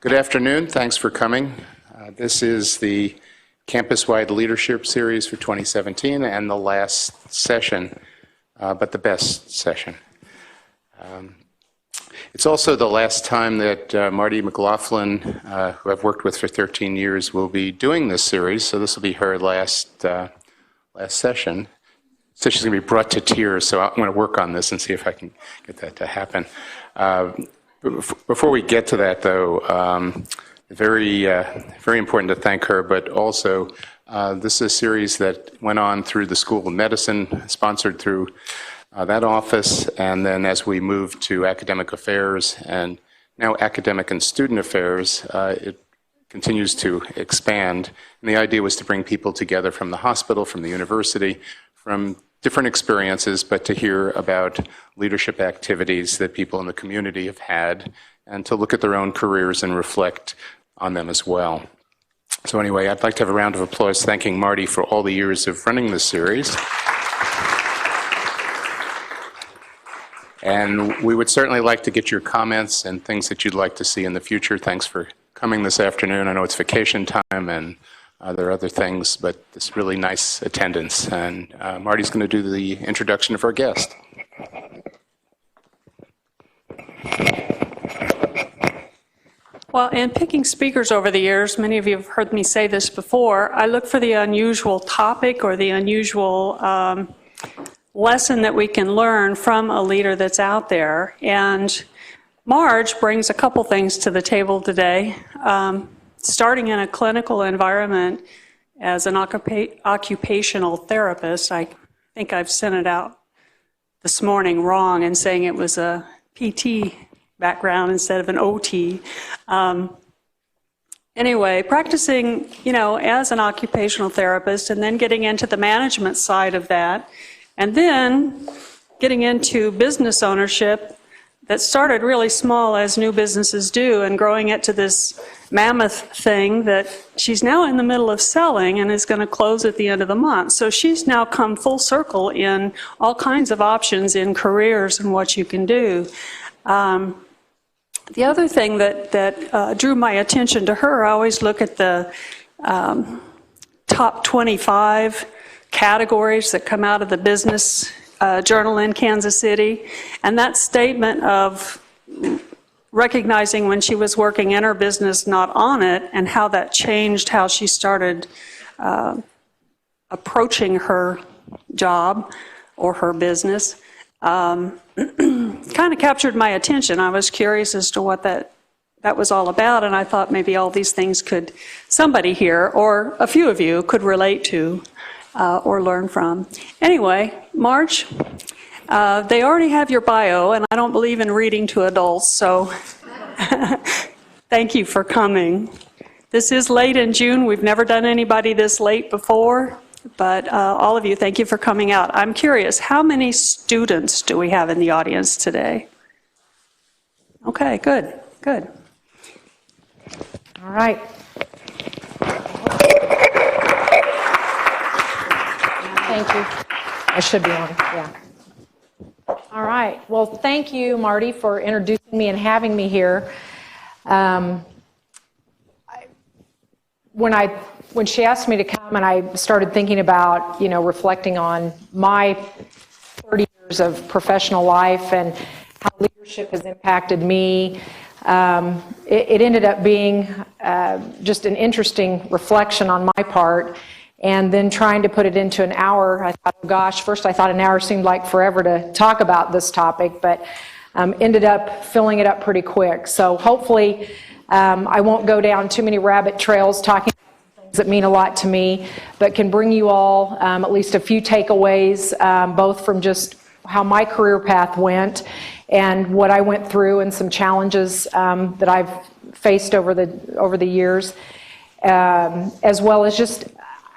Good afternoon. Thanks for coming. This is the campus-wide leadership series for 2017 and the last session, but the best session. It's also the last time that Marty McLaughlin, who I've worked with for 13 years, will be doing this series, so this will be her last session. So she's going to be brought to tears, so I'm going to work on this and see if I can get that to happen. Before we get to that, though, very important to thank her, but also this is a series that went on through the School of Medicine, sponsored through that office, and then as we moved to academic affairs and now academic and student affairs, it continues to expand. And the idea was to bring people together from the hospital, from the university, from different experiences, but to hear about leadership activities that people in the community have had, and to look at their own careers and reflect on them as well. So anyway, I'd like to have a round of applause thanking Marty for all the years of running this series. And we would certainly like to get your comments and things that you'd like to see in the future. Thanks for coming this afternoon. I know it's vacation time and there are other things, but it's really nice attendance. And Marty's going to do the introduction of our guest. Well, in picking speakers over the years, many of you have heard me say this before, I look for the unusual topic or the unusual lesson that we can learn from a leader that's out there. And Marge brings a couple things to the table today. Starting in a clinical environment as an occupational therapist, I think I've sent it out this morning wrong in saying it was a PT background instead of an OT. Anyway, practicing, as an occupational therapist and then getting into the management side of that, and then getting into business ownership that started really small as new businesses do and growing it to this mammoth thing that she's now in the middle of selling and is going to close at the end of the month. So she's now come full circle in all kinds of options in careers and what you can do. The other thing that drew my attention to her, I always look at the top 25 categories that come out of the business journal in Kansas City, and that statement of recognizing when she was working in her business, not on it, and how that changed how she started approaching her job or her business, kind of captured my attention. I was curious as to what that was all about, and I thought maybe all these things could somebody here, or a few of you, could relate to or learn from. Anyway, Marge, they already have your bio, and I don't believe in reading to adults, so thank you for coming. This is late in June. We've never done anybody this late before, but all of you, thank you for coming out. I'm curious, how many students do we have in the audience today? Okay, good. All right. Thank you. I should be on, yeah. All right. Well, thank you, Marty, for introducing me and having me here. When she asked me to come and I started thinking about, reflecting on my 30 years of professional life and how leadership has impacted me, it ended up being just an interesting reflection on my part. And then trying to put it into an hour, I thought, oh gosh, first I thought an hour seemed like forever to talk about this topic, but ended up filling it up pretty quick. So hopefully I won't go down too many rabbit trails talking about things that mean a lot to me, but can bring you all at least a few takeaways, both from just how my career path went and what I went through and some challenges that I've faced over the years, as well as just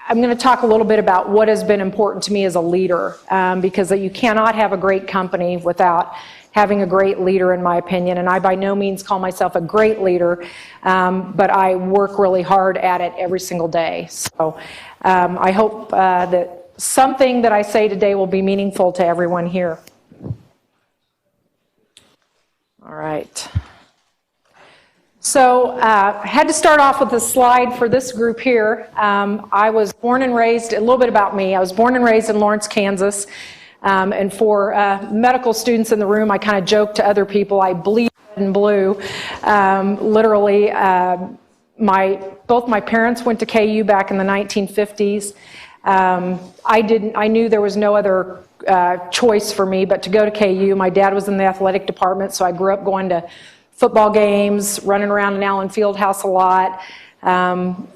I'm going to talk a little bit about what has been important to me as a leader, because you cannot have a great company without having a great leader, in my opinion. And I by no means call myself a great leader, but I work really hard at it every single day. So I hope that something that I say today will be meaningful to everyone here. All right. So I had to start off with a slide for this group here. I was born and raised, a little bit about me, I was born and raised in Lawrence, Kansas. And for medical students in the room, I kind of joke to other people, I bleed red and blue. Literally, both my parents went to KU back in the 1950s. I knew there was no other choice for me but to go to KU. My dad was in the athletic department, so I grew up going to football games, running around in Allen Fieldhouse a lot.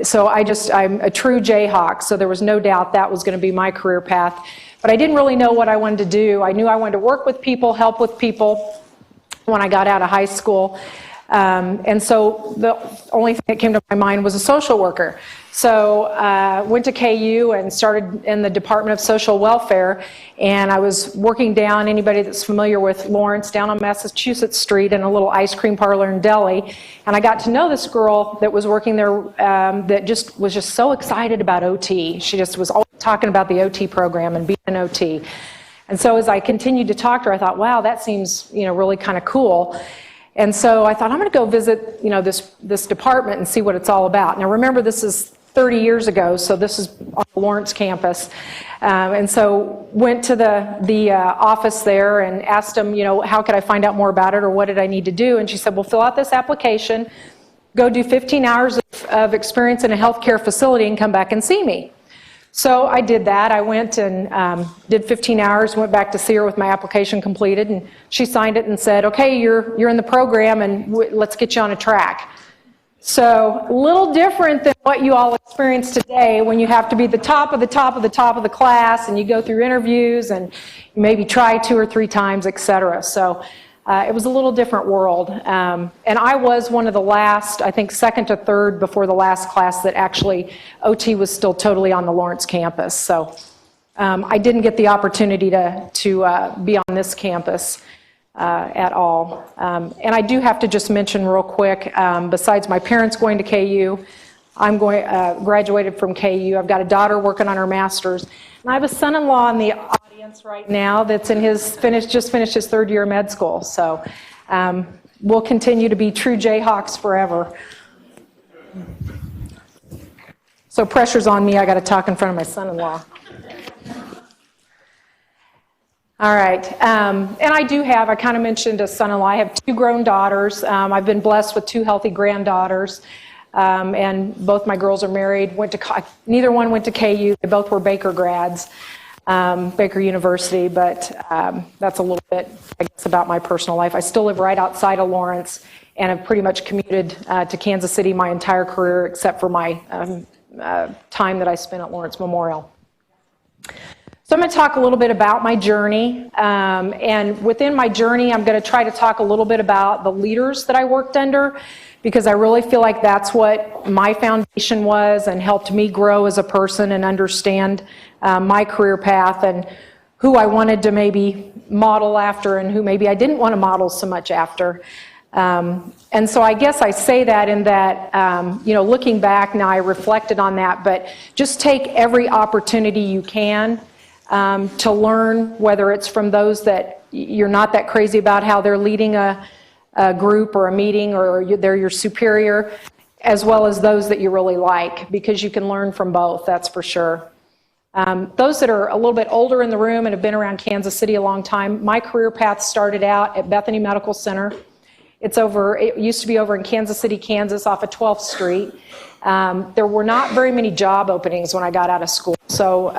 So I'm a true Jayhawk, so there was no doubt that was going to be my career path. But I didn't really know what I wanted to do. I knew I wanted to work with people, help with people when I got out of high school. And so the only thing that came to my mind was a social worker. So went to KU and started in the Department of Social Welfare, and I was working down, anybody that's familiar with Lawrence, down on Massachusetts Street in a little ice cream parlor in Delhi, and I got to know this girl that was working there that was just so excited about OT. She just was always talking about the OT program and being an OT. And so as I continued to talk to her, I thought, wow, that seems really kind of cool. And so I thought, I'm going to go visit this department and see what it's all about. Now remember, this is 30 years ago, so this is on the Lawrence campus. And so went to the office there and asked them, how could I find out more about it, or what did I need to do? And she said, well, fill out this application, go do 15 hours of experience in a healthcare facility and come back and see me. So I did that. I went and did 15 hours, went back to see her with my application completed, and she signed it and said, okay, you're in the program, and let's get you on a track. So a little different than what you all experience today, when you have to be the top of the top of the top of the class, and you go through interviews and maybe try 2 or 3 times, etc. So it was a little different world. And I was one of the last, I think second to third before the last class that actually OT was still totally on the Lawrence campus. So I didn't get the opportunity to be on this campus at all. And I do have to just mention real quick, besides my parents going to KU, I'm graduated from KU. I've got a daughter working on her master's, and I have a son-in-law in the audience right now that's in just finished his 3rd year of med school. So we'll continue to be true Jayhawks forever. So pressure's on me. I got to talk in front of my son-in-law. All right, and I kind of mentioned a son-in-law. I have 2 grown daughters. I've been blessed with 2 healthy granddaughters, and both my girls are married. Neither one went to KU. They both were Baker grads, Baker University, but that's a little bit, I guess, about my personal life. I still live right outside of Lawrence and have pretty much commuted to Kansas City my entire career, except for my time that I spent at Lawrence Memorial. So I'm going to talk a little bit about my journey, and within my journey I'm going to try to talk a little bit about the leaders that I worked under, because I really feel like that's what my foundation was and helped me grow as a person and understand my career path and who I wanted to maybe model after and who maybe I didn't want to model so much after. And so I guess I say that in that, looking back now, I reflected on that, but just take every opportunity you can to learn, whether it's from those that you're not that crazy about how they're leading a group or a meeting, or they're your superior, as well as those that you really like, because you can learn from both, that's for sure. Those that are a little bit older in the room and have been around Kansas City a long time, my career path started out at Bethany Medical Center. It used to be over in Kansas City, Kansas, off of 12th Street. There were not very many job openings when I got out of school, so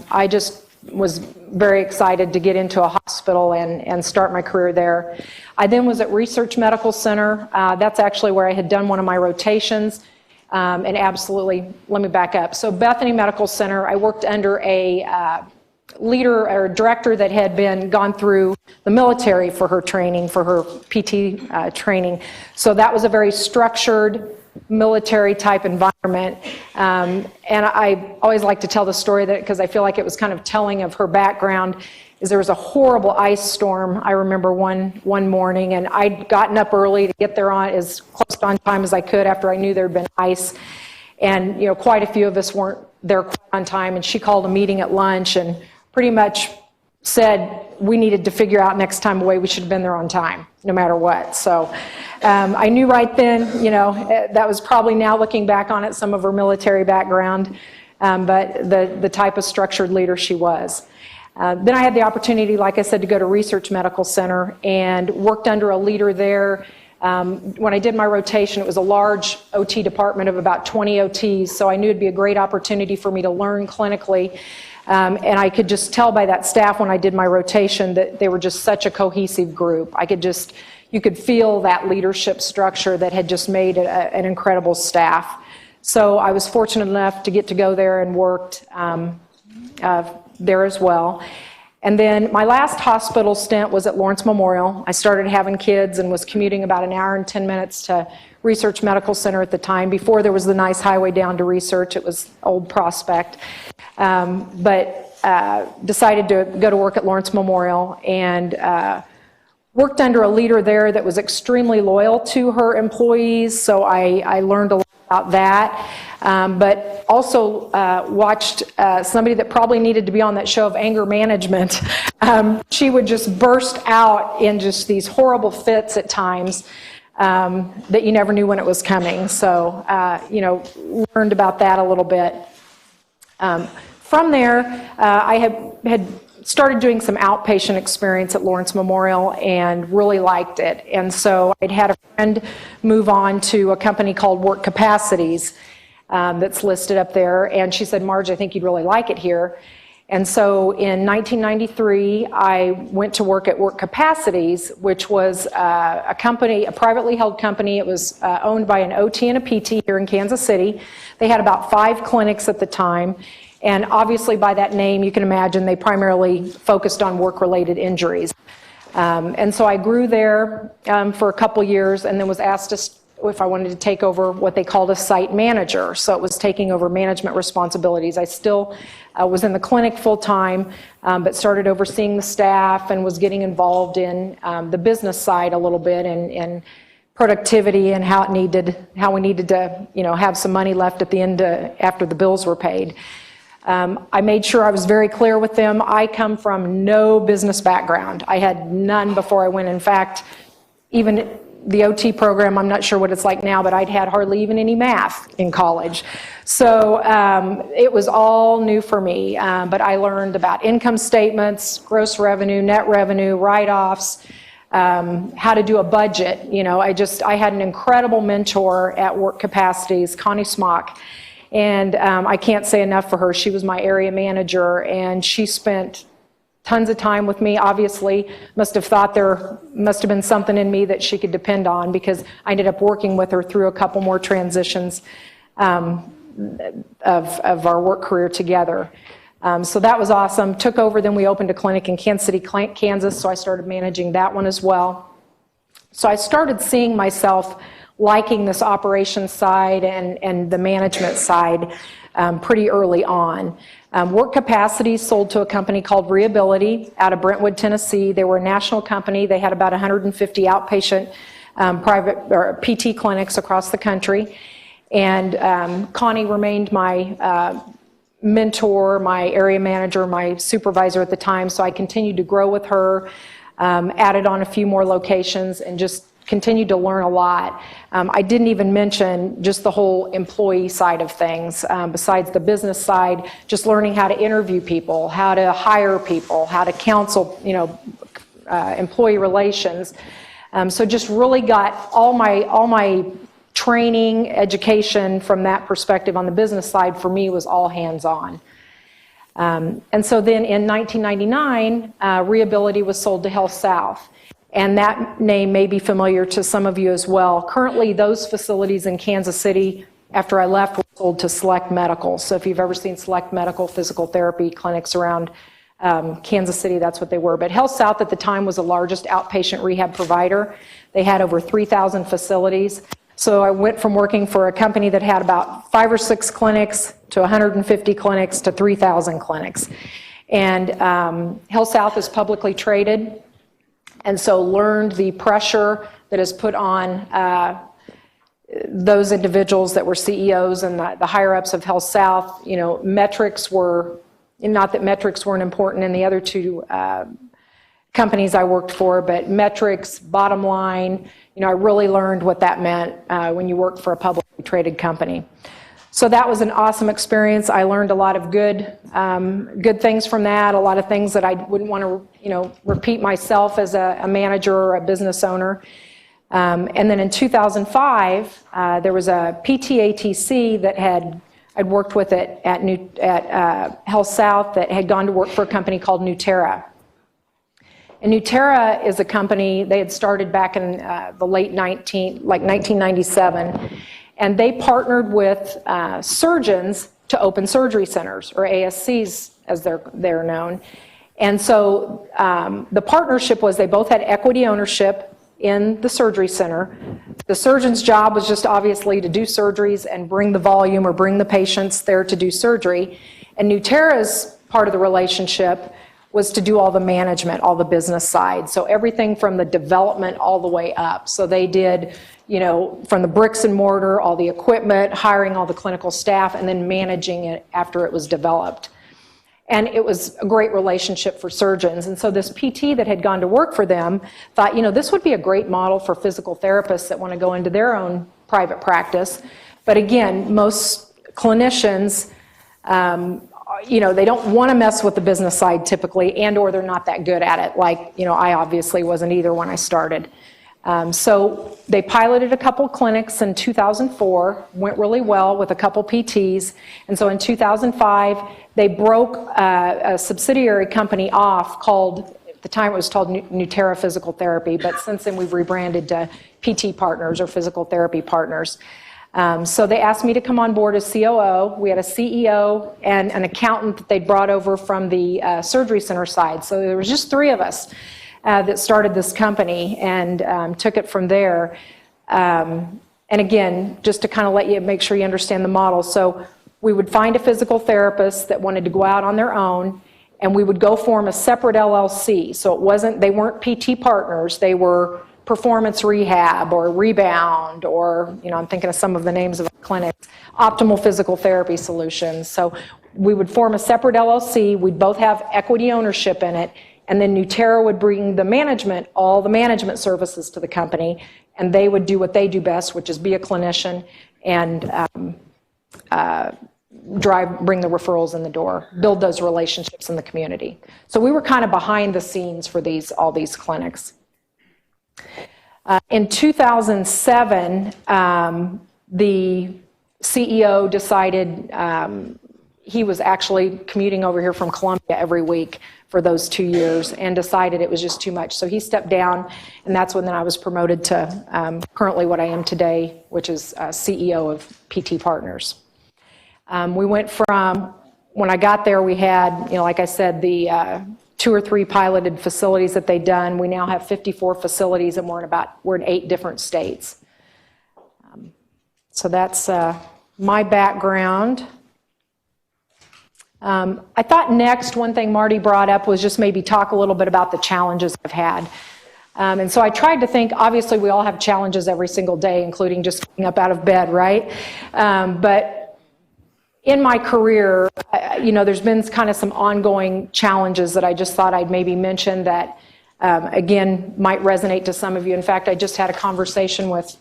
I just was very excited to get into a hospital and start my career there. I then was at Research Medical Center. That's actually where I had done one of my rotations. And absolutely, let me back up. So Bethany Medical Center, I worked under a leader or director that had gone through the military for her training, for her PT training. So that was a very structured military type environment. And I always like to tell the story that, because I feel like it was kind of telling of her background, is there was a horrible ice storm, I remember one morning, and I'd gotten up early to get there on as close on time as I could after I knew there had been ice. And quite a few of us weren't there quite on time, and she called a meeting at lunch and pretty much said we needed to figure out next time away we should have been there on time, no matter what. So I knew right then, you know, that was probably, now looking back on it, some of her military background, but the type of structured leader she was. Then I had the opportunity, like I said, to go to Research Medical Center and worked under a leader there. When I did my rotation, it was a large OT department of about 20 OTs, so I knew it'd be a great opportunity for me to learn clinically. And I could just tell by that staff when I did my rotation that they were just such a cohesive group. You could feel that leadership structure that had just made an incredible staff. So I was fortunate enough to get to go there and worked there as well. And then my last hospital stint was at Lawrence Memorial. I started having kids and was commuting about an hour and 10 minutes to Research Medical Center at the time. Before there was the nice highway down to Research, it was Old Prospect. But decided to go to work at Lawrence Memorial and worked under a leader there that was extremely loyal to her employees, so I learned a lot about that. But also watched somebody that probably needed to be on that show of anger management. She would just burst out in just these horrible fits at times that you never knew when it was coming. So, you know, learned about that a little bit. From there, I had started doing some outpatient experience at Lawrence Memorial and really liked it. And so I'd had a friend move on to a company called Work Capacities that's listed up there. And she said, Marge, I think you'd really like it here. And so in 1993, I went to work at Work Capacities, which was a company, a privately held company. It was owned by an OT and a PT here in Kansas City. They had about 5 clinics at the time. And obviously by that name, you can imagine they primarily focused on work-related injuries. And so I grew there for a couple years and then was asked if I wanted to take over what they called a site manager. So it was taking over management responsibilities. I still was in the clinic full-time, but started overseeing the staff and was getting involved in the business side a little bit and productivity and how we needed to, you know, have some money left at the end after the bills were paid. I made sure I was very clear with them. I come from no business background. I had none before I went. In fact, even the OT program, I'm not sure what it's like now, but I'd had hardly even any math in college. So it was all new for me. But I learned about income statements, gross revenue, net revenue, write-offs, how to do a budget. You know, I had an incredible mentor at Work Capacities, Connie Smock. And I can't say enough for her. She was my area manager, and she spent tons of time with me. Obviously, must have thought there must have been something in me that she could depend on, because I ended up working with her through a couple more transitions of our work career together. So that was awesome. Took over, then we opened a clinic in Kansas City, Kansas, so I started managing that one as well. So I started seeing myself liking this operations side and the management side pretty early on. Work Capacities sold to a company called Reability out of Brentwood, Tennessee. They were a national company. They had about 150 outpatient private or PT clinics across the country. And Connie remained my mentor, my area manager, my supervisor at the time. So I continued to grow with her, added on a few more locations, and just continued to learn a lot. I didn't even mention just the whole employee side of things, besides the business side, just learning how to interview people, how to hire people, how to counsel, you know, employee relations. So just really got all my training, education from that perspective on the business side. For me, was all hands-on. And so then in 1999, Reability was sold to Health South. And that name may be familiar to some of you as well. Currently, those facilities in Kansas City, after I left, were sold to Select Medical. So if you've ever seen Select Medical physical therapy clinics around Kansas City, that's what they were. But Health South at the time was the largest outpatient rehab provider. They had over 3,000 facilities. So I went from working for a company that had about 5 or 6 clinics to 150 clinics to 3,000 clinics. And Health South is publicly traded. And so learned the pressure that is put on those individuals that were CEOs and the higher ups of Health South. You know, metrics were not that metrics weren't important in the other two companies I worked for, but metrics, bottom line, I really learned what that meant when you work for a publicly traded company. So that was an awesome experience. I learned a lot of good things from that, a lot of things that I wouldn't want to, repeat myself as a manager or a business owner. And then in 2005, there was a PTATC that I'd worked with at Health South that had gone to work for a company called Nuterra. And Nuterra is a company, they had started back in the late 1997, and they partnered with surgeons to open surgery centers, or ASCs as they're known. And so the partnership was they both had equity ownership in the surgery center. The surgeon's job was just obviously to do surgeries and bring the volume or bring the patients there to do surgery. And Nuterra's part of the relationship was to do all the management, all the business side. So everything from the development all the way up. So they did, from the bricks and mortar, all the equipment, hiring all the clinical staff, and then managing it after it was developed. And it was a great relationship for surgeons. And so this PT that had gone to work for them thought, this would be a great model for physical therapists that want to go into their own private practice. But again, most clinicians, they don't want to mess with the business side typically, or they're not that good at it. Like, I obviously wasn't either when I started. So they piloted a couple clinics in 2004, went really well with a couple PTs. And so in 2005, they broke a subsidiary company off called, at the time it was called Nuterra Physical Therapy, but since then we've rebranded to PT Partners or Physical Therapy Partners. So they asked me to come on board as COO. We had a CEO and an accountant that they brought over from the surgery center side. So there was just three of us that started this company and took it from there. And again, just to kind of make sure you understand the model. So we would find a physical therapist that wanted to go out on their own, and we would go form a separate LLC. So they weren't PT Partners, they were Performance Rehab or Rebound, or, I'm thinking of some of the names of our clinics, Optimal Physical Therapy Solutions. So we would form a separate LLC, we'd both have equity ownership in it, and then Nuterra would bring the management, all the management services to the company, and they would do what they do best, which is be a clinician and bring the referrals in the door, build those relationships in the community. So we were kind of behind the scenes for all these clinics. In 2007, the CEO decided he was actually commuting over here from Columbia every week for those 2 years and decided it was just too much. So he stepped down, and that's when then I was promoted to currently what I am today, which is CEO of PT Partners. We went from, when I got there, we had, like I said, the 2 or 3 piloted facilities that they'd done. We now have 54 facilities, and we're in 8 different states. So that's my background. I thought next, one thing Marty brought up was just maybe talk a little bit about the challenges I've had. And so I tried to think, obviously we all have challenges every single day, including just getting up out of bed, right? But in my career, there's been kind of some ongoing challenges that I just thought I'd maybe mention that, again, might resonate to some of you. In fact, I just had a conversation with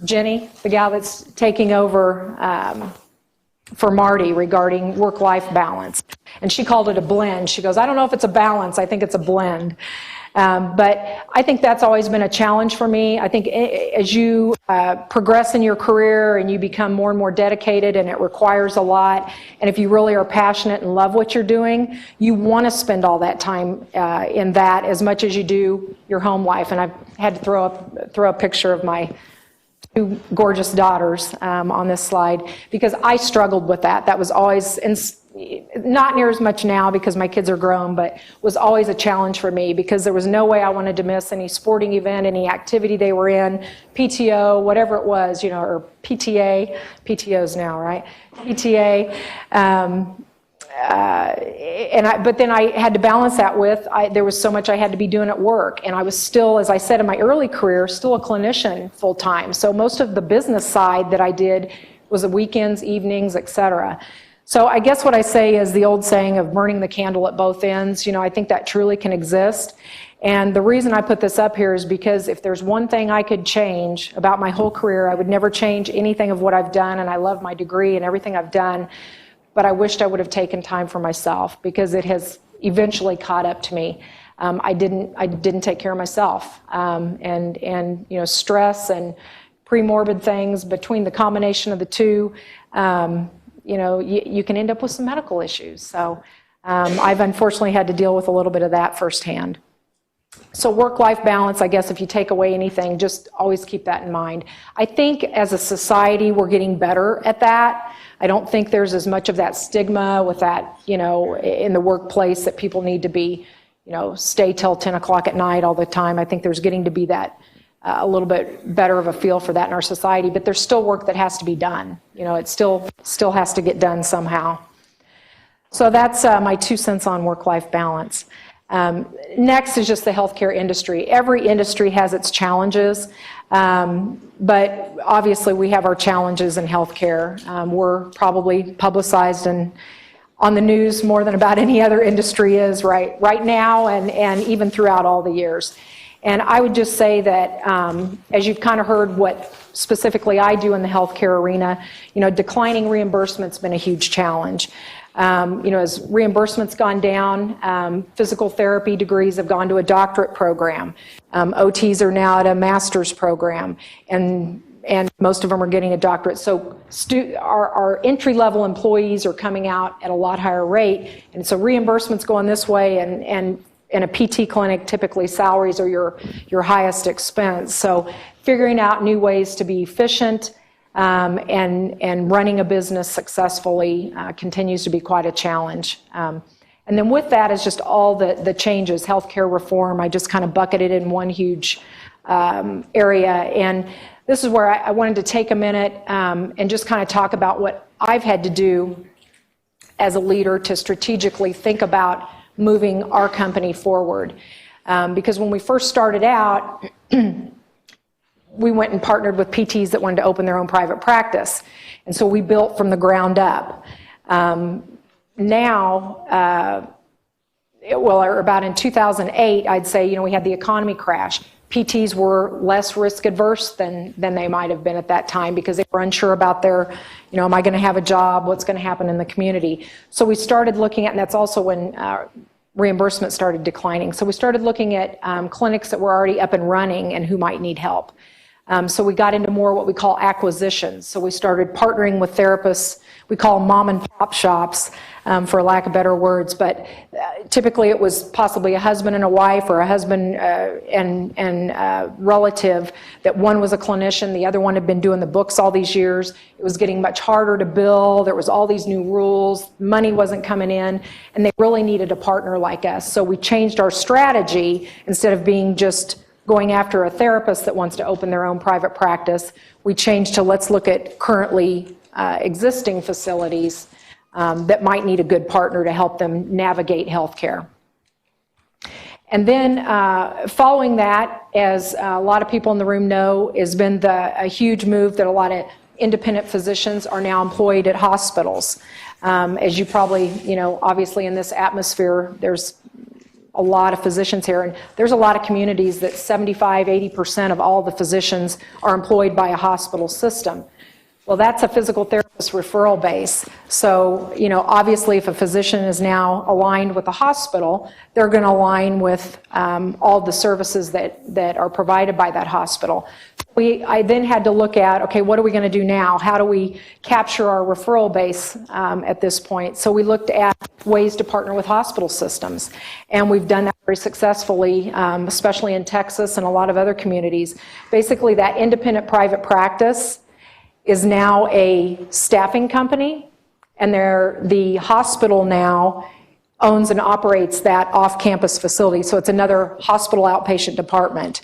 Jenny, the gal that's taking over for Marty regarding work-life balance. And she called it a blend. She goes, I don't know if it's a balance, I think it's a blend. But I think that's always been a challenge for me. I think as you progress in your career and you become more and more dedicated, and it requires a lot, and if you really are passionate and love what you're doing, you want to spend all that time in that as much as you do your home life. And I've had to throw a picture of my 2 gorgeous daughters on this slide, because I struggled with that. That was always, not near as much now because my kids are grown, but was always a challenge for me because there was no way I wanted to miss any sporting event, any activity they were in, PTO, whatever it was, or PTA, PTOs now, right? PTA. But then I had to balance that with, there was so much I had to be doing at work. And I was still, as I said in my early career, still a clinician full time. So most of the business side that I did was the weekends, evenings, et cetera. So I guess what I say is the old saying of burning the candle at both ends. I think that truly can exist. And the reason I put this up here is because if there's one thing I could change about my whole career, I would never change anything of what I've done, and I love my degree and everything I've done, but I wished I would have taken time for myself because it has eventually caught up to me. I didn't take care of myself, and stress and premorbid things, between the combination of the two, you can end up with some medical issues. So I've unfortunately had to deal with a little bit of that firsthand. So work-life balance, I guess if you take away anything, just always keep that in mind. I think as a society we're getting better at that. I don't think there's as much of that stigma with that, in the workplace that people need to be, stay till 10 o'clock at night all the time. I think there's getting to be that a little bit better of a feel for that in our society, but there's still work that has to be done. It still has to get done somehow. So that's my 2 cents on work-life balance. Next is just the healthcare industry. Every industry has its challenges, but obviously we have our challenges in healthcare. We're probably publicized and on the news more than about any other industry is right now and even throughout all the years. And I would just say that as you've kind of heard what specifically I do in the healthcare arena, declining reimbursement's been a huge challenge. As reimbursement's gone down, physical therapy degrees have gone to a doctorate program. OTs are now at a master's program, and most of them are getting a doctorate. So our entry-level employees are coming out at a lot higher rate, and so reimbursement's going this way, and in a PT clinic, typically salaries are your highest expense. So figuring out new ways to be efficient and running a business successfully continues to be quite a challenge. And then with that is just all the changes, healthcare reform. I just kind of bucketed it in one huge area. And this is where I wanted to take a minute and just kind of talk about what I've had to do as a leader to strategically think about moving our company forward. Because when we first started out, we went and partnered with PTs that wanted to open their own private practice. And so we built from the ground up. About in 2008, I'd say, we had the economy crash. PTs were less risk adverse than they might have been at that time because they were unsure about their, am I going to have a job? What's going to happen in the community? So we started looking at, and that's also when reimbursement started declining. So we started looking at clinics that were already up and running and who might need help. So we got into more what we call acquisitions. So we started partnering with therapists. We call them mom and pop shops, for lack of better words. But typically it was possibly a husband and a wife or a husband and relative that one was a clinician, the other one had been doing the books all these years. It was getting much harder to bill. There was all these new rules. Money wasn't coming in. And they really needed a partner like us. So we changed our strategy. Instead of being just going after a therapist that wants to open their own private practice, we changed to let's look at currently existing facilities that might need a good partner to help them navigate healthcare. And then following that, as a lot of people in the room know, has been a huge move that a lot of independent physicians are now employed at hospitals. As you probably, obviously in this atmosphere, there's a lot of physicians here, and there's a lot of communities that 75–80% of all the physicians are employed by a hospital system. Well, that's a physical therapist referral base. So, obviously if a physician is now aligned with the hospital, they're going to align with all the services that are provided by that hospital. I then had to look at, okay, what are we going to do now? How do we capture our referral base at this point? So we looked at ways to partner with hospital systems. And we've done that very successfully, especially in Texas and a lot of other communities. Basically, that independent private practice is now a staffing company, and the hospital now owns and operates that off-campus facility. So it's another hospital outpatient department,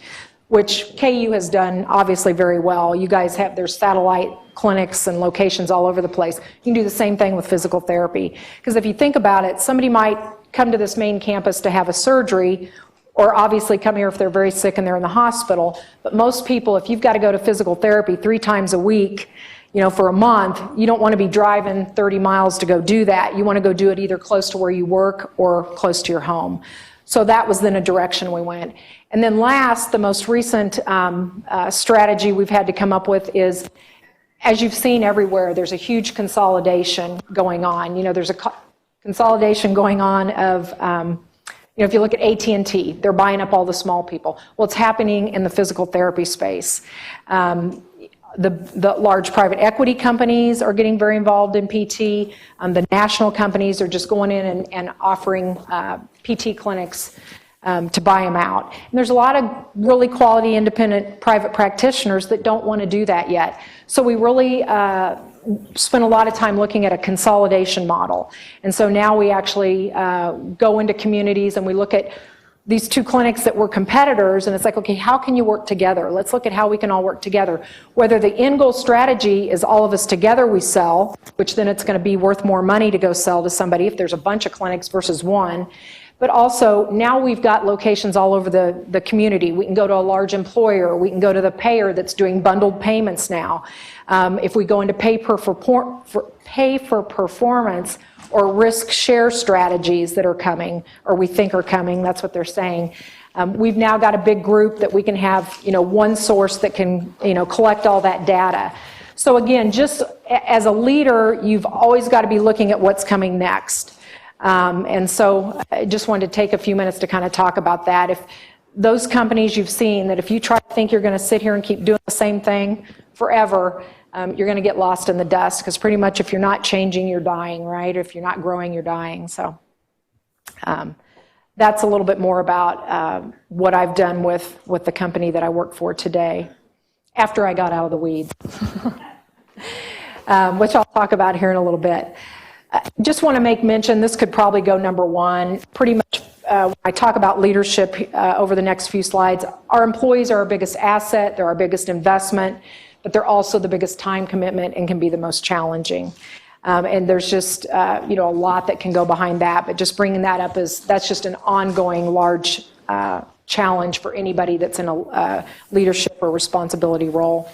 which KU has done obviously very well. You guys there's satellite clinics and locations all over the place. You can do the same thing with physical therapy. Because if you think about it, somebody might come to this main campus to have a surgery, or obviously come here if they're very sick and they're in the hospital. But most people, if you've got to go to physical therapy 3 times a week, for a month, you don't want to be driving 30 miles to go do that. You want to go do it either close to where you work or close to your home. So that was then a direction we went. And then last, the most recent strategy we've had to come up with is, as you've seen everywhere, there's a huge consolidation going on. There's a consolidation going on of, if you look at AT&T, they're buying up all the small people. Well, it's happening in the physical therapy space. The large private equity companies are getting very involved in PT. The national companies are just going in and offering PT clinics to buy them out. And there's a lot of really quality independent private practitioners that don't want to do that yet. So we really spent a lot of time looking at a consolidation model. And so now we actually go into communities and we look at these two clinics that were competitors, and it's like, okay, how can you work together? Let's look at how we can all work together. Whether the end goal strategy is all of us together we sell, which then it's going to be worth more money to go sell to somebody if there's a bunch of clinics versus one. But also, now we've got locations all over the community. We can go to a large employer. We can go to the payer that's doing bundled payments now. If we go into pay for performance or risk share strategies that are coming, or we think are coming, that's what they're saying. We've now got a big group that we can have, one source that can, collect all that data. So again, just as a leader, you've always got to be looking at what's coming next. And so I just wanted to take a few minutes to kind of talk about that. If those companies you've seen, that if you try to think you're going to sit here and keep doing the same thing forever, you're going to get lost in the dust, because pretty much if you're not changing, you're dying, right? If you're not growing, you're dying. So that's a little bit more about what I've done with the company that I work for today, after I got out of the weeds, which I'll talk about here in a little bit. Just want to make mention, this could probably go number one. Pretty much when I talk about leadership over the next few slides, our employees are our biggest asset, they're our biggest investment, but they're also the biggest time commitment and can be the most challenging. And there's just a lot that can go behind that, but just bringing that up that's just an ongoing large challenge for anybody that's in a leadership or responsibility role.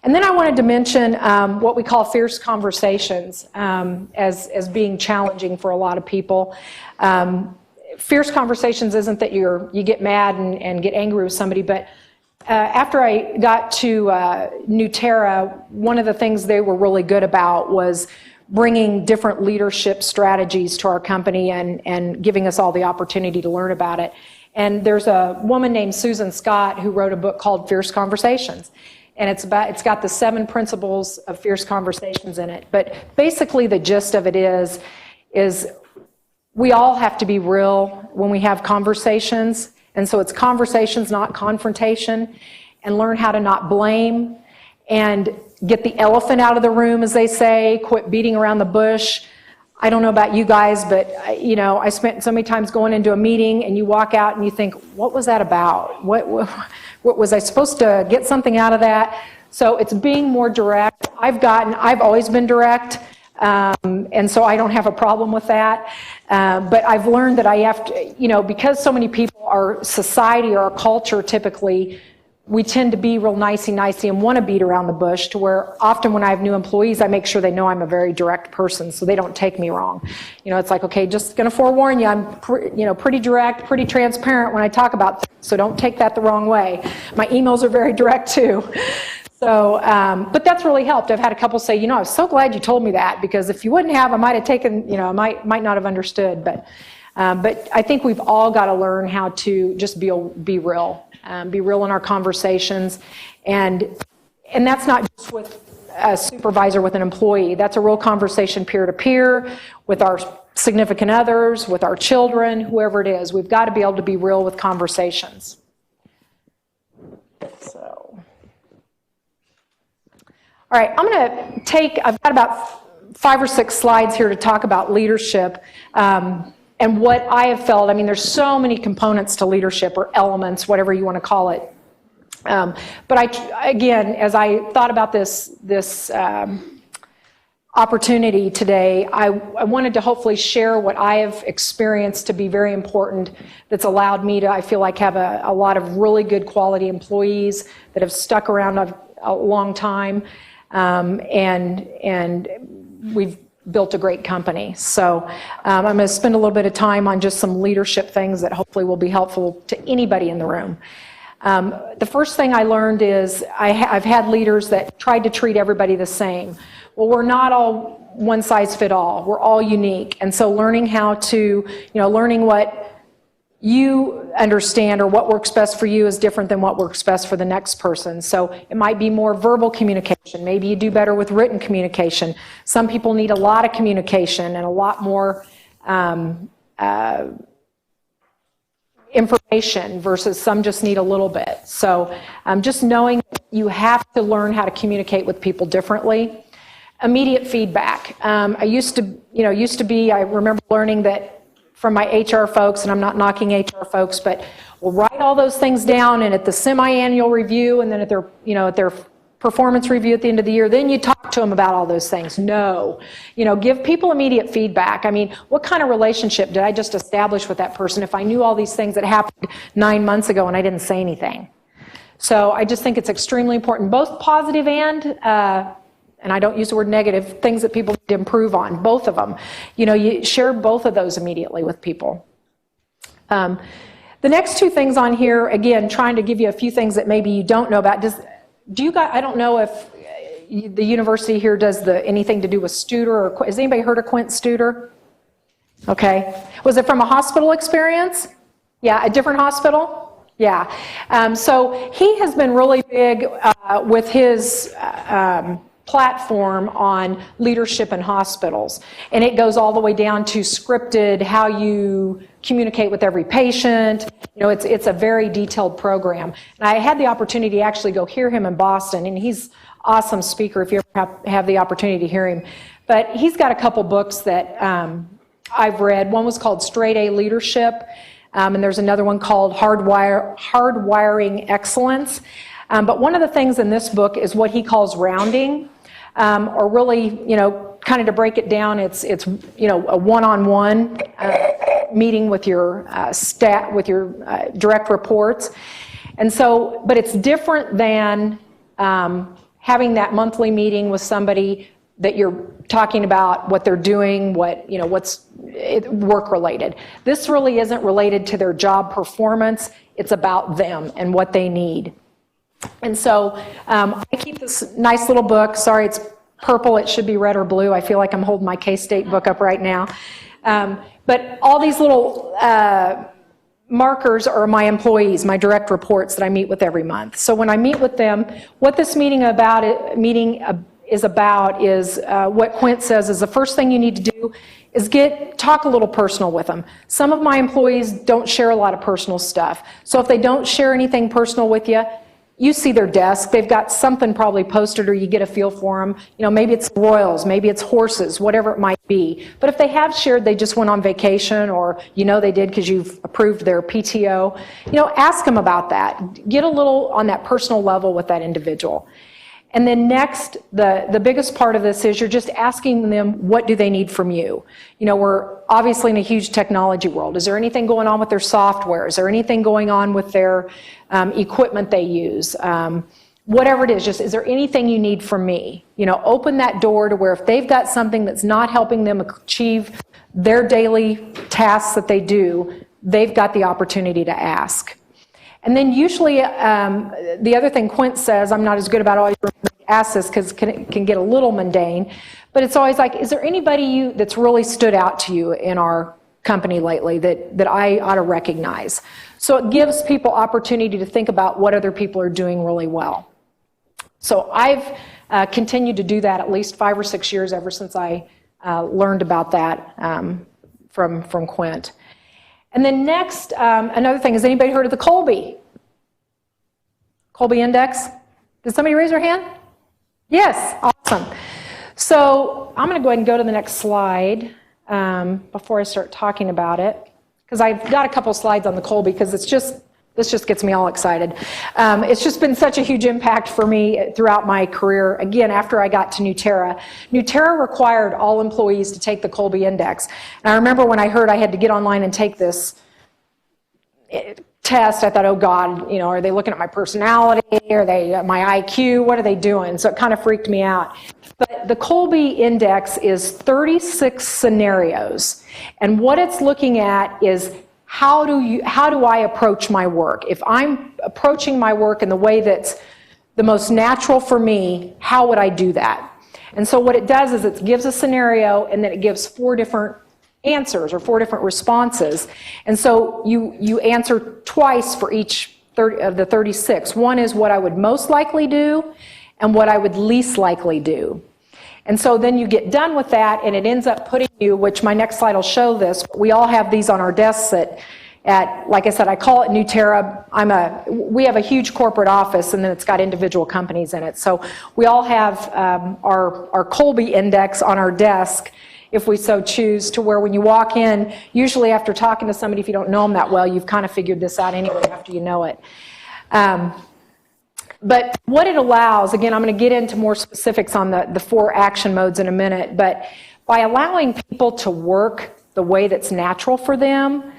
And then I wanted to mention what we call fierce conversations as being challenging for a lot of people. Fierce conversations isn't that you get mad and get angry with somebody, but after I got to Newterra, one of the things they were really good about was bringing different leadership strategies to our company and giving us all the opportunity to learn about it. And there's a woman named Susan Scott who wrote a book called Fierce Conversations. And it's got the 7 principles of fierce conversations in it. But basically the gist of it is we all have to be real when we have conversations. And so it's conversations, not confrontation, and learn how to not blame and get the elephant out of the room, as they say, quit beating around the bush. I don't know about you guys, but I spent so many times going into a meeting and you walk out and you think, what was that about? What was I supposed to get something out of that? So it's being more direct. I've always been direct, and so I don't have a problem with that. But I've learned that I have to, because so many people, our society or our culture typically, we tend to be real nicey and want to beat around the bush, to where often when I have new employees, I make sure they know I'm a very direct person so they don't take me wrong. It's like, okay, just going to forewarn you, I'm pretty direct, pretty transparent when I talk about things, so don't take that the wrong way. My emails are very direct too. So, but that's really helped. I've had a couple say, I was so glad you told me that, because if you wouldn't have, I might have taken, I might not have understood. But I think we've all got to learn how to just be real. Be real in our conversations, and that's not just with a supervisor with an employee. That's a real conversation peer-to-peer, with our significant others, with our children, whoever it is. We've got to be able to be real with conversations. So, all right, I've got about 5 or 6 slides here to talk about leadership. And what I have felt, there's so many components to leadership, or elements, whatever you want to call it. But again, as I thought about this opportunity today, I wanted to hopefully share what I have experienced to be very important, that's allowed me to, I feel like, have a lot of really good quality employees that have stuck around a long time. and we've built a great company. So I'm going to spend a little bit of time on just some leadership things that hopefully will be helpful to anybody in the room. The first thing I learned is I've had leaders that tried to treat everybody the same. Well, we're not all one size fit all. We're all unique. And so learning how to, learning what you understand or what works best for you is different than what works best for the next person. So it might be more verbal communication. Maybe you do better with written communication. Some people need a lot of communication and a lot more information versus some just need a little bit. So just knowing that you have to learn how to communicate with people differently. Immediate feedback. I used to be, I remember learning that from my HR folks, and I'm not knocking HR folks, but we'll write all those things down, and at the semi-annual review, and then at their performance review at the end of the year, then you talk to them about all those things. No. Give people immediate feedback. I mean, what kind of relationship did I just establish with that person if I knew all these things that happened 9 months ago and I didn't say anything? So I just think it's extremely important, both positive and I don't use the word negative, things that people need to improve on, both of them. You share both of those immediately with people. The next two things on here, again, trying to give you a few things that maybe you don't know about. Do you guys, I don't know if the university here does anything to do with Studer, or has anybody heard of Quint Studer? Okay. Was it from a hospital experience? Yeah, a different hospital? Yeah. So he has been really big with his platform on leadership in hospitals. And it goes all the way down to scripted, how you communicate with every patient. It's a very detailed program. And I had the opportunity to actually go hear him in Boston, and he's an awesome speaker if you ever have the opportunity to hear him. But he's got a couple books that I've read. One was called Straight A Leadership, and there's another one called Hardwiring Excellence. But one of the things in this book is what he calls rounding. Or really, kind of to break it down, it's a one-on-one meeting with your staff, with your direct reports. And so, but it's different than having that monthly meeting with somebody that you're talking about what they're doing, what's work-related. This really isn't related to their job performance. It's about them and what they need. And so I keep this nice little book. Sorry, it's purple. It should be red or blue. I feel like I'm holding my K-State book up right now. But all these little markers are my employees, my direct reports that I meet with every month. So when I meet with them, what this meeting is about is what Quint says is the first thing you need to do is talk a little personal with them. Some of my employees don't share a lot of personal stuff. So if they don't share anything personal with you, you see their desk, they've got something probably posted, or you get a feel for them. Maybe it's Royals, maybe it's horses, whatever it might be. But if they have shared they just went on vacation, or they did because you've approved their PTO, ask them about that. Get a little on that personal level with that individual. And then next, the biggest part of this is you're just asking them, what do they need from you? We're obviously in a huge technology world. Is there anything going on with their software? Is there anything going on with their equipment they use? Whatever it is, just is there anything you need from me? Open that door to where if they've got something that's not helping them achieve their daily tasks that they do, they've got the opportunity to ask. And then usually the other thing Quint says, I'm not as good about always ask this because it can get a little mundane, but it's always like, is there anybody that's really stood out to you in our company lately that I ought to recognize? So it gives people opportunity to think about what other people are doing really well. So I've continued to do that at least 5 or 6 years ever since I learned about that from Quint. And then next, another thing, has anybody heard of the Colby Index? Did somebody raise their hand? Yes, awesome. So I'm going to go ahead and go to the next slide before I start talking about it, because I've got a couple slides on the Colby, because this just gets me all excited. It's just been such a huge impact for me throughout my career. Again, after I got to Newterra required all employees to take the Colby Index. And I remember when I heard I had to get online and take this, test, I thought, oh God, are they looking at my personality? Are they my IQ? What are they doing? So it kind of freaked me out. But the Colby Index is 36 scenarios. And what it's looking at is how do I approach my work? If I'm approaching my work in the way that's the most natural for me, how would I do that? And so what it does is it gives a scenario and then it gives 4 different answers or 4 different responses. And so you answer twice for each of the 36. One is what I would most likely do and what I would least likely do. And so then you get done with that and it ends up putting you, which my next slide will show this, we all have these on our desks at like I said, I call it Newterra. We have a huge corporate office and then it's got individual companies in it. So we all have our Colby Index on our desk if we so choose, to where when you walk in, usually after talking to somebody, if you don't know them that well, you've kind of figured this out anyway after you know it. But what it allows, again, I'm going to get into more specifics on the 4 action modes in a minute, but by allowing people to work the way that's natural for them,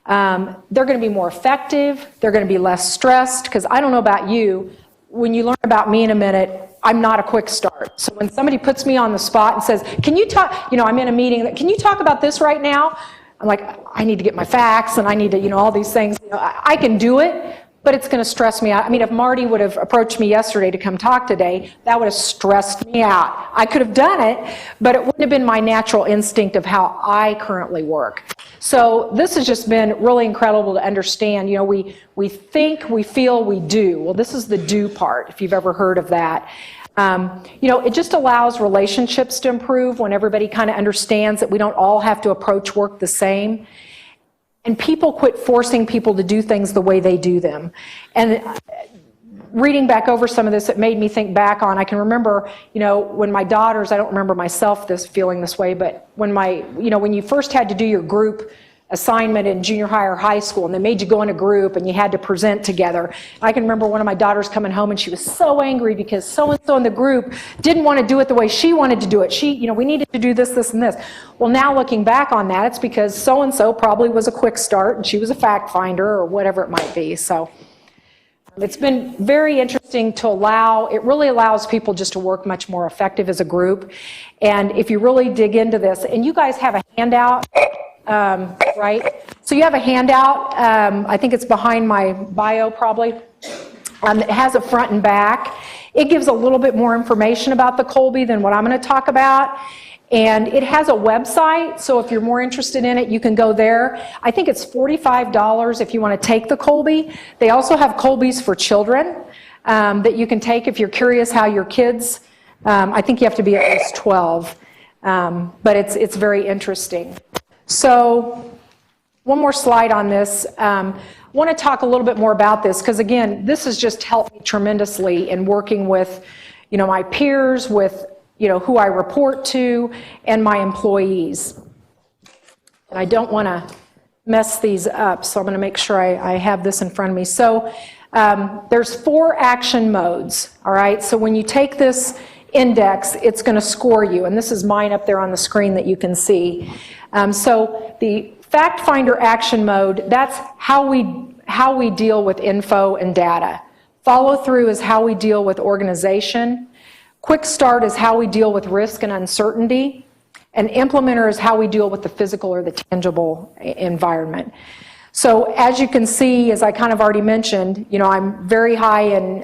they're going to be more effective, they're going to be less stressed, because I don't know about you, when you learn about me in a minute, I'm not a quick start. So when somebody puts me on the spot and says, can you talk, I'm in a meeting, can you talk about this right now? I'm like, I need to get my facts and I need to, all these things. I can do it, but it's going to stress me out. I mean, if Marty would have approached me yesterday to come talk today, that would have stressed me out. I could have done it, but it wouldn't have been my natural instinct of how I currently work. So this has just been really incredible to understand. We think, we feel, we do. Well, this is the do part, if you've ever heard of that. It just allows relationships to improve when everybody kind of understands that we don't all have to approach work the same. And people quit forcing people to do things the way they do them. And reading back over some of this, it made me think back on, I can remember, when my daughters, I don't remember myself feeling this way, but when when you first had to do your group assignment in junior high or high school, and they made you go in a group and you had to present together. I can remember one of my daughters coming home and she was so angry because so-and-so in the group didn't want to do it the way she wanted to do it. We needed to do this, this, and this. Well, now looking back on that, it's because so-and-so probably was a quick start and she was a fact finder or whatever it might be. So it's been very interesting to it really allows people just to work much more effective as a group. And if you really dig into this, and you guys have a handout, right? So you have a handout, I think it's behind my bio probably. It has a front and back. It gives a little bit more information about the Colby than what I'm going to talk about. And it has a website, so if you're more interested in it, you can go there. I think it's $45 if you want to take the Colby. They also have Colbys for children that you can take if you're curious how your kids, I think you have to be at least 12, but it's very interesting. So one more slide on this. I want to talk a little bit more about this because, again, this has just helped me tremendously in working with, my peers, with, who I report to, and my employees. And I don't want to mess these up, so I'm going to make sure I have this in front of me. So there's 4 action modes, all right? So when you take this index, it's going to score you, and this is mine up there on the screen that you can see. So the fact finder action mode, that's how we deal with info and data. Follow through is how we deal with organization. Quick start is how we deal with risk and uncertainty. And implementer is how we deal with the physical or the tangible environment. So as you can see, as I kind of already mentioned, I'm very high in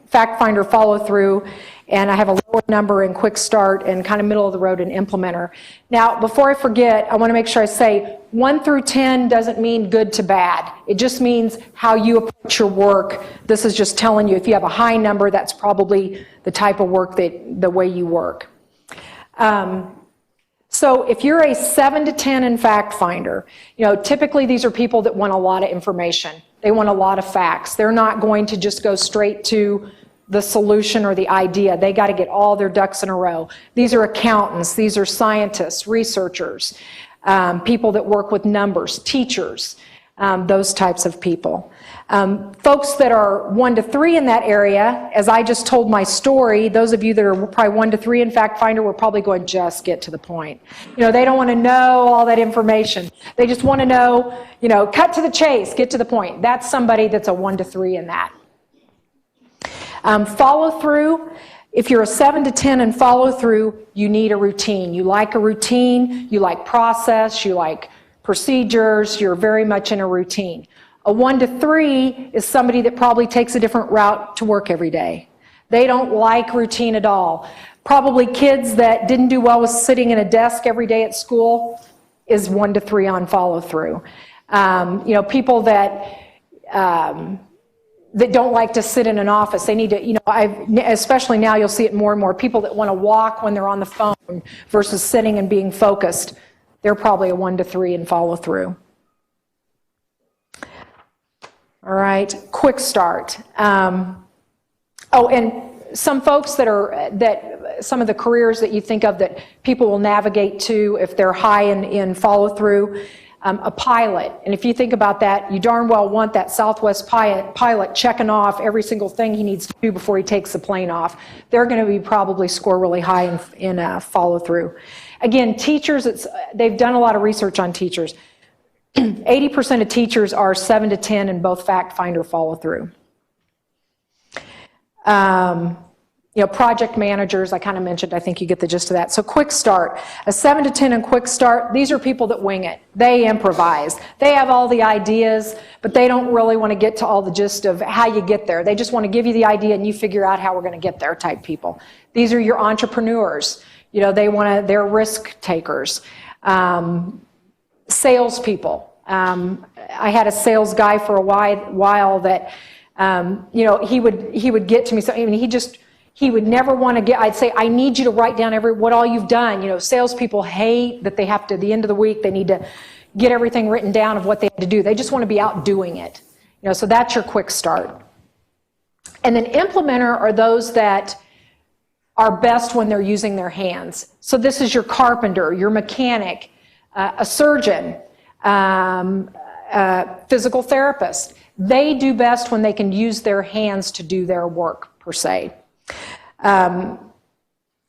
fact finder follow through, and I have a lower number in quick start and kind of middle of the road in implementer. Now, before I forget, I want to make sure I say 1 through 10 doesn't mean good to bad. It just means how you approach your work. This is just telling you if you have a high number, that's probably the type of work the way you work. So if you're a 7 to 10 in fact finder, typically these are people that want a lot of information. They want a lot of facts. They're not going to just go straight to the solution or the idea. They got to get all their ducks in a row. These are accountants, these are scientists, researchers, people that work with numbers, teachers. those types of people. Folks that are 1 to 3 in that area, as I just told my story, those of you that are probably 1 to 3 in Fact Finder, we're probably going, just get to the point. They don't want to know all that information. They just want to know, cut to the chase, get to the point. That's somebody that's a 1 to 3 in that. Follow through. If you're a 7 to 10 in follow through, you need a routine. You like a routine, you like process, you like procedures, you're very much in a routine. A 1 to 3 is somebody that probably takes a different route to work every day. They don't like routine at all. Probably kids that didn't do well with sitting in a desk every day at school is 1 to 3 on follow through. People that don't like to sit in an office. They need to, especially now you'll see it more and more, people that want to walk when they're on the phone versus sitting and being focused. They're probably a 1 to 3 in follow through. All right, quick start. And some folks some of the careers that you think of that people will navigate to if they're high in follow through, a pilot. And if you think about that, you darn well want that Southwest pilot checking off every single thing he needs to do before he takes the plane off. They're going to probably score really high in follow through. Again, teachers, they've done a lot of research on teachers. 80% of teachers are 7 to 10 in both Fact Finder follow through. Project managers, I kind of mentioned, I think you get the gist of that. So quick start, a 7 to 10 in quick start, these are people that wing it. They improvise. They have all the ideas, but they don't really want to get to all the gist of how you get there. They just want to give you the idea and you figure out how we're going to get there type people. These are your entrepreneurs. They're risk takers. Salespeople. I had a sales guy for a while that, he would get to me. So he would never want to I'd say, I need you to write down what all you've done. Salespeople hate that they have to, at the end of the week, they need to get everything written down of what they have to do. They just want to be out doing it. So that's your quick start. And then implementer are those that are best when they're using their hands. So this is your carpenter, your mechanic, a surgeon, physical therapist. They do best when they can use their hands to do their work, per se.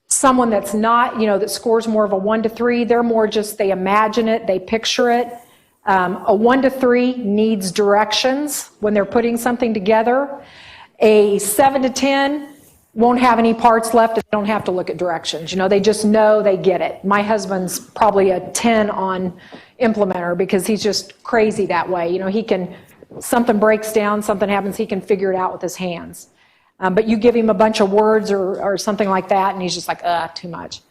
Someone that's not, that scores more of a 1 to 3, they're more just, they imagine it, they picture it. A 1 to 3 needs directions when they're putting something together. A 7 to 10 won't have any parts left and they don't have to look at directions. They just know, they get it. My husband's probably a 10 on implementer because he's just crazy that way. Something breaks down, something happens, he can figure it out with his hands. But you give him a bunch of words or something like that and he's just like, too much.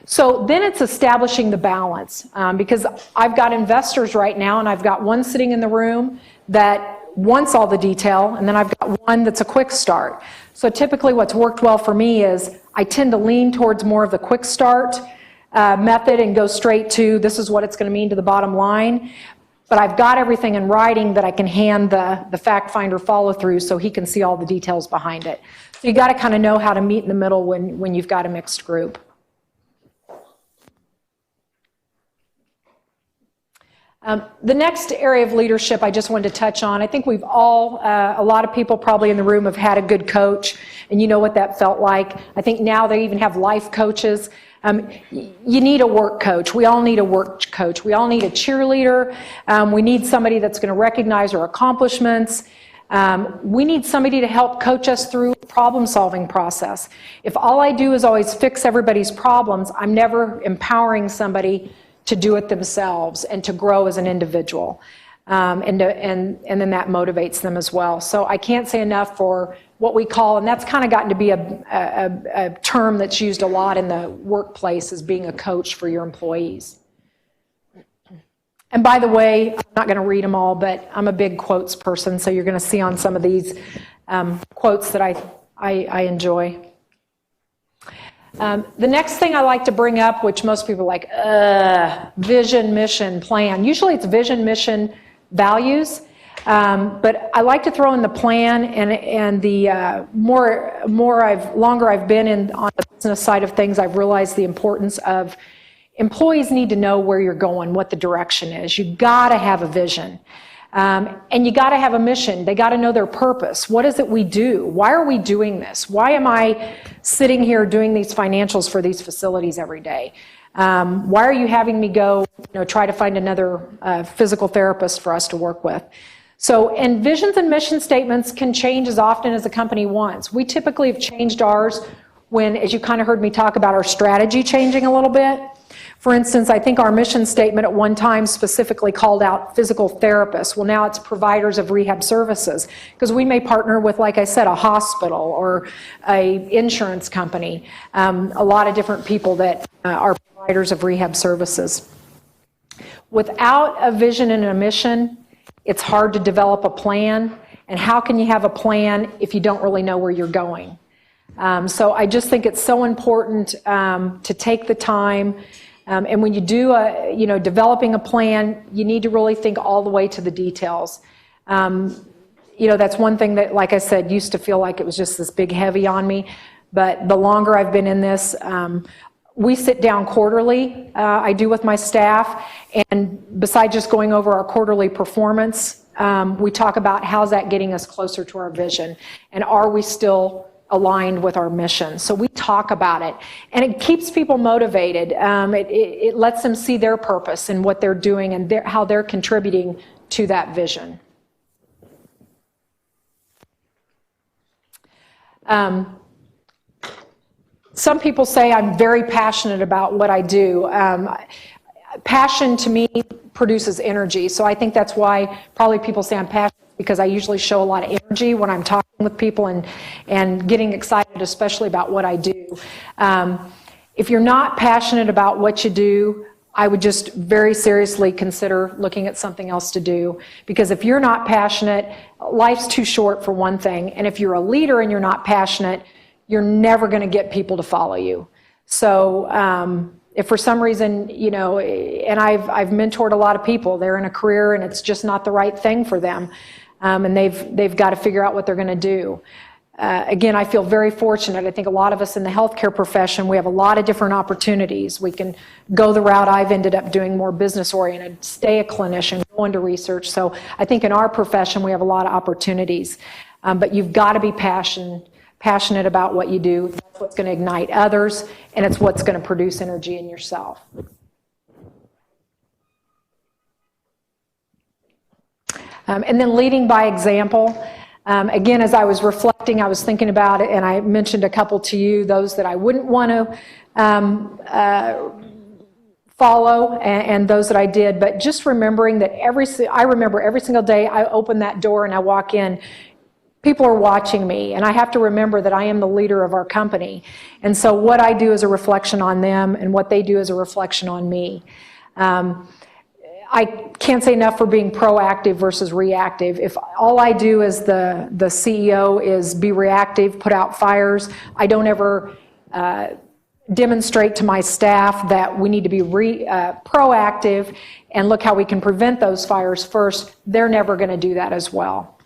So then it's establishing the balance because I've got investors right now and I've got one sitting in the room that wants all the detail and then I've got one that's a quick start. So typically what's worked well for me is I tend to lean towards more of the quick start method and go straight to this is what it's going to mean to the bottom line. But I've got everything in writing that I can hand the Fact Finder follow through so he can see all the details behind it. So you got to kind of know how to meet in the middle when you've got a mixed group. The next area of leadership I just wanted to touch on, I think we've all, a lot of people probably in the room have had a good coach, and you know what that felt like. I think now they even have life coaches. You need a work coach. We all need a work coach. We all need a cheerleader. We need somebody that's going to recognize our accomplishments. We need somebody to help coach us through the problem-solving process. If all I do is always fix everybody's problems, I'm never empowering somebody to do it themselves and to grow as an individual. And then that motivates them as well. So I can't say enough for what we call, and that's kind of gotten to be a term that's used a lot in the workplace as being a coach for your employees. And by the way, I'm not going to read them all, but I'm a big quotes person, so you're going to see on some of these quotes that I enjoy. The next thing I like to bring up, which most people are like, vision, mission, plan. Usually it's vision, mission, values, but I like to throw in the plan and the longer I've been on the business side of things, I've realized the importance of employees need to know where you're going, what the direction is. You've got to have a vision. And you got to have a mission. They got to know their purpose. What is it we do? Why are we doing this? Why am I sitting here doing these financials for these facilities every day? Why are you having me go, try to find another physical therapist for us to work with? So, and visions and mission statements can change as often as the company wants. We typically have changed ours when, as you kind of heard me talk about our strategy changing a little bit. For instance, I think our mission statement at one time specifically called out physical therapists. Well, now it's providers of rehab services, because we may partner with, like I said, a hospital or a insurance company, a lot of different people that are providers of rehab services. Without a vision and a mission, it's hard to develop a plan. And how can you have a plan if you don't really know where you're going? So I just think it's so important to take the time. And when you do, developing a plan, you need to really think all the way to the details. That's one thing that, like I said, used to feel like it was just this big heavy on me. But the longer I've been in this, we sit down quarterly, I do with my staff. And besides just going over our quarterly performance, we talk about how's that getting us closer to our vision. And are we still aligned with our mission? So we talk about it, and it keeps people motivated. It lets them see their purpose and what they're doing and how they're contributing to that vision. Some people say I'm very passionate about what I do. Passion to me produces energy, so I think that's why probably people say I'm passionate, because I usually show a lot of energy when I'm talking with people and getting excited, especially about what I do. If you're not passionate about what you do, I would just very seriously consider looking at something else to do. Because if you're not passionate, life's too short, for one thing. And if you're a leader and you're not passionate, you're never going to get people to follow you. So if for some reason, and I've mentored a lot of people, they're in a career and it's just not the right thing for them. And they've got to figure out what they're going to do. Again, I feel very fortunate. I think a lot of us in the healthcare profession, we have a lot of different opportunities. We can go the route I've ended up doing, more business-oriented, stay a clinician, go into research. So I think in our profession, we have a lot of opportunities. But you've got to be passionate about what you do. That's what's going to ignite others, and it's what's going to produce energy in yourself. And then leading by example. Again, as I was reflecting, I was thinking about it, and I mentioned a couple to you, those that I wouldn't want to follow, and those that I did. But just remembering that I remember every single day I open that door and I walk in, people are watching me, and I have to remember that I am the leader of our company. And so what I do is a reflection on them, and what they do is a reflection on me. I can't say enough for being proactive versus reactive. If all I do as the CEO is be reactive, put out fires, I don't ever demonstrate to my staff that we need to be proactive and look how we can prevent those fires first, they're never going to do that as well.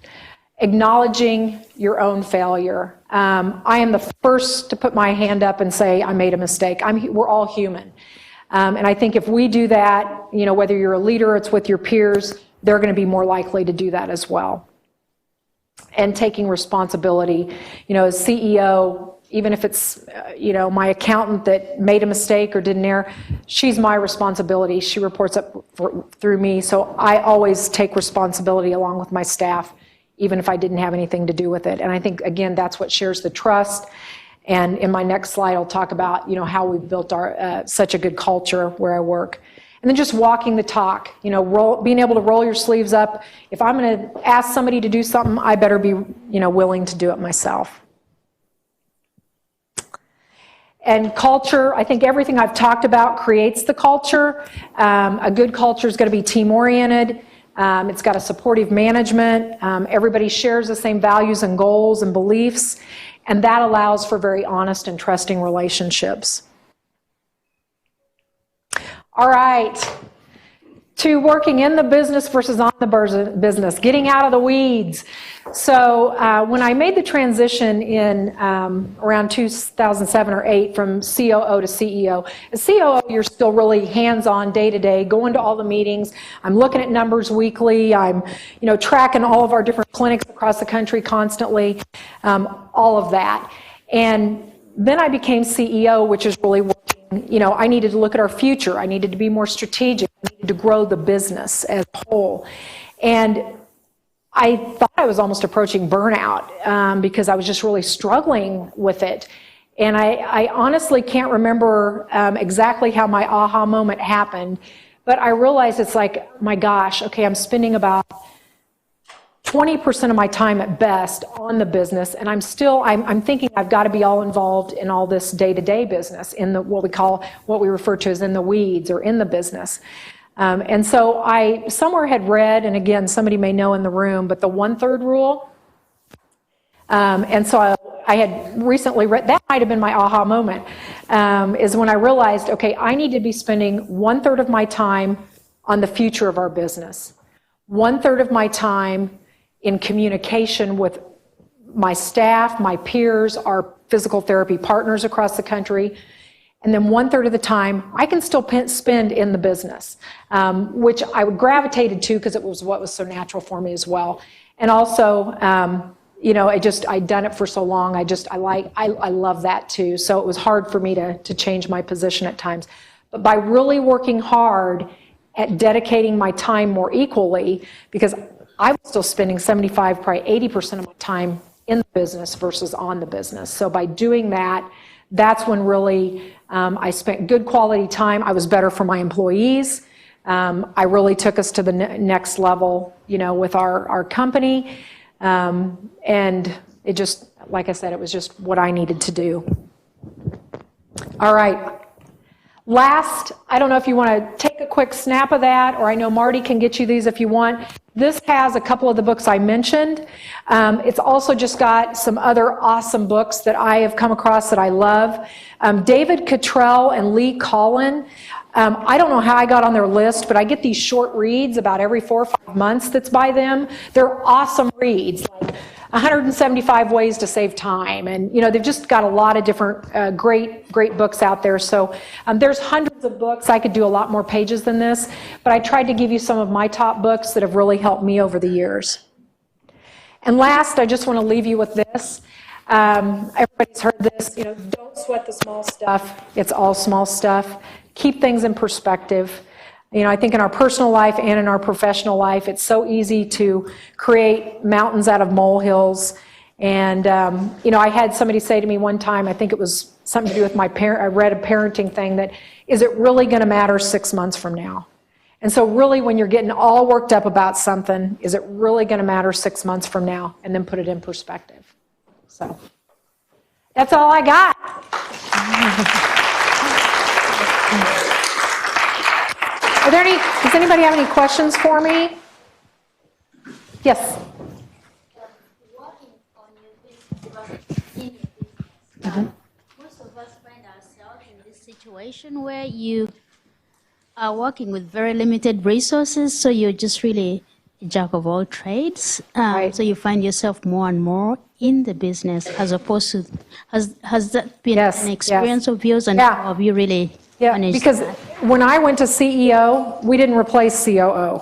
Acknowledging your own failure. I am the first to put my hand up and say I made a mistake. We're all human. And I think if we do that, whether you're a leader or it's with your peers, they're going to be more likely to do that as well. And taking responsibility. As CEO, even if it's, my accountant that made a mistake or didn't err, she's my responsibility. She reports up through me. So I always take responsibility along with my staff, even if I didn't have anything to do with it. And I think, again, that's what shares the trust. And in my next slide, I'll talk about, how we've built our such a good culture where I work. And then just walking the talk, being able to roll your sleeves up. If I'm going to ask somebody to do something, I better be, willing to do it myself. And culture, I think everything I've talked about creates the culture. A good culture is going to be team-oriented. It's got a supportive management. Everybody shares the same values and goals and beliefs. And that allows for very honest and trusting relationships. All right. to working in the business versus on the business, getting out of the weeds. So when I made the transition in around 2007 or 8 from COO to CEO, as COO, you're still really hands-on day-to-day, going to all the meetings. I'm looking at numbers weekly. I'm tracking all of our different clinics across the country constantly, all of that. And then I became CEO, which is really working. I needed to look at our future. I needed to be more strategic. I needed to grow the business as a whole. And I thought I was almost approaching burnout because I was just really struggling with it. And I honestly can't remember exactly how my aha moment happened, but I realized it's like, my gosh, okay, I'm spending about 20% of my time at best on the business, and I'm thinking I've got to be all involved in all this day-to-day business, in the what we refer to as in the weeds or in the business. And so I somewhere had read, and again, somebody may know in the room, but the 1/3 rule. And so I had recently read, that might have been my aha moment, is when I realized, okay, I need to be spending 1/3 of my time on the future of our business, 1/3 of my time in communication with my staff, my peers, our physical therapy partners across the country, and then 1/3 of the time I can still spend in the business, which I gravitated to because it was what was so natural for me as well. And also, I'd done it for so long. I love that too. So it was hard for me to change my position at times. But by really working hard at dedicating my time more equally, because I was still spending 75, probably 80% of my time in the business versus on the business. So by doing that, that's when really I spent good quality time. I was better for my employees. I really took us to the next level, with our company. And it just, like I said, it was just what I needed to do. All right. Last, I don't know if you want to take a quick snap of that, or I know Marty can get you these if you want. This has a couple of the books I mentioned. It's also just got some other awesome books that I have come across that I love. David Cottrell and Lee Collin. I don't know how I got on their list, but I get these short reads about every 4 or 5 months that's by them. They're awesome reads, like 175 Ways to Save Time. And, they've just got a lot of different great books out there. So there's hundreds of books. I could do a lot more pages than this, but I tried to give you some of my top books that have really helped me over the years. And last, I just want to leave you with this. Everybody's heard this, don't sweat the small stuff. It's all small stuff. Keep things in perspective. I think in our personal life and in our professional life, it's so easy to create mountains out of molehills. And, I had somebody say to me one time, I think it was something to do with I read a parenting thing, that, is it really going to matter 6 months from now? And so really, when you're getting all worked up about something, is it really going to matter 6 months from now? And then put it in perspective. So that's all I got. Does anybody have any questions for me? Yes. Working on your business, most of us find ourselves in this situation where you are working with very limited resources, so you're just really a jack of all trades. Right. So you find yourself more and more in the business, as opposed to, has that been an experience of yours, and how have you really managed because that? When I went to CEO, we didn't replace COO.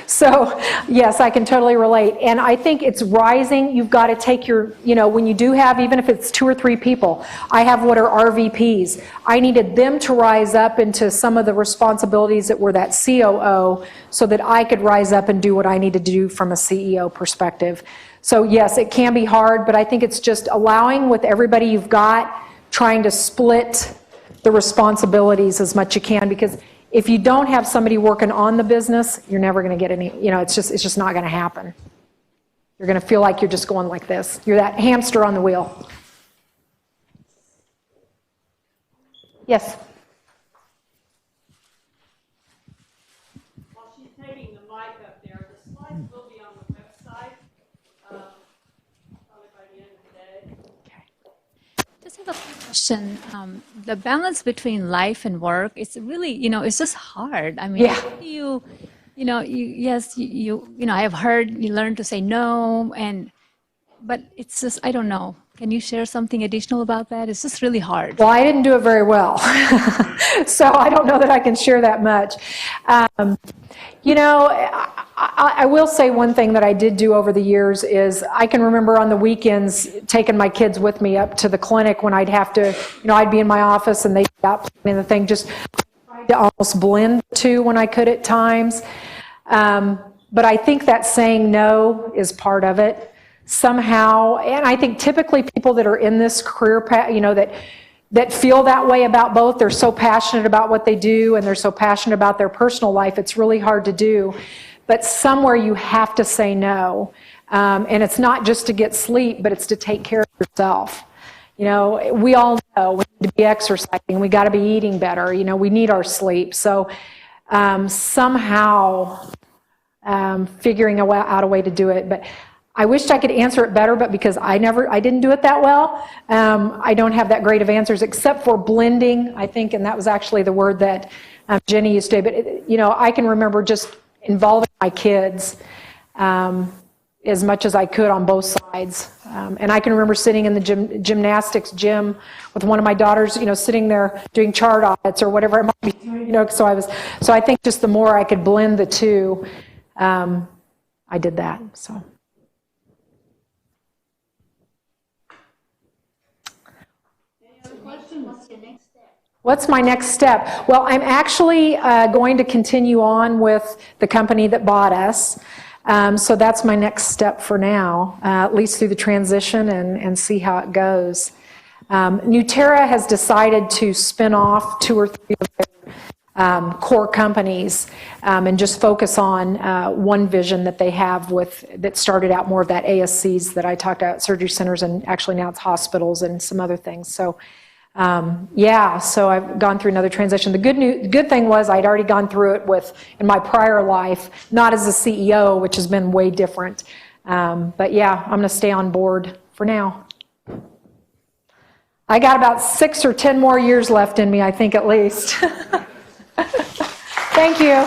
So, yes, I can totally relate. And I think it's rising. You've got to take your, when you do have, even if it's 2 or 3 people, I have what are RVPs. I needed them to rise up into some of the responsibilities that were that COO, so that I could rise up and do what I needed to do from a CEO perspective. So, yes, it can be hard, but I think it's just allowing with everybody you've got, trying to split the responsibilities as much you can, because if you don't have somebody working on the business, you're never going to get any, it's just not going to happen. You're going to feel like you're just going like this. You're that hamster on the wheel. Yes? While she's taking the mic up there, the slides will be on the website probably by the end of the day. Okay. Just have a quick question. The balance between life and work, it's really, it's just hard. I mean, Yeah. how do you, I have heard you learn to say no, but it's just, I don't know. Can you share something additional about that? It's just really hard. Well, I didn't do it very well, so I don't know that I can share that much. I will say one thing that I did do over the years is I can remember on the weekends taking my kids with me up to the clinic when I'd have to, I'd be in my office and they'd be out playing the thing, just trying to almost blend the two when I could at times. But I think that saying no is part of it. Somehow, and I think typically people that are in this career path, that feel that way about both, they're so passionate about what they do and they're so passionate about their personal life, it's really hard to do. But somewhere you have to say no. And it's not just to get sleep, but it's to take care of yourself. We all know we need to be exercising, we got to be eating better, we need our sleep. So somehow figuring out a way to do it. But I wished I could answer it better, but because I didn't do it that well, I don't have that great of answers, except for blending, I think, and that was actually the word that Jenny used to, but I can remember just involving my kids as much as I could on both sides. And I can remember sitting in the gymnastics gym with one of my daughters, sitting there doing chart audits or whatever it might be, so I think just the more I could blend the two, I did that, so. What's my next step? Well, I'm actually going to continue on with the company that bought us. So that's my next step for now, at least through the transition and see how it goes. Newterra has decided to spin off 2 or 3 of their core companies and just focus on one vision that they have that started out more of that ASCs that I talked about, surgery centers, and actually now it's hospitals and some other things. So so I've gone through another transition. The good thing was I'd already gone through it in my prior life, not as a CEO, which has been way different. But yeah, I'm going to stay on board for now. I got about 6 or 10 more years left in me, I think, at least. Thank you.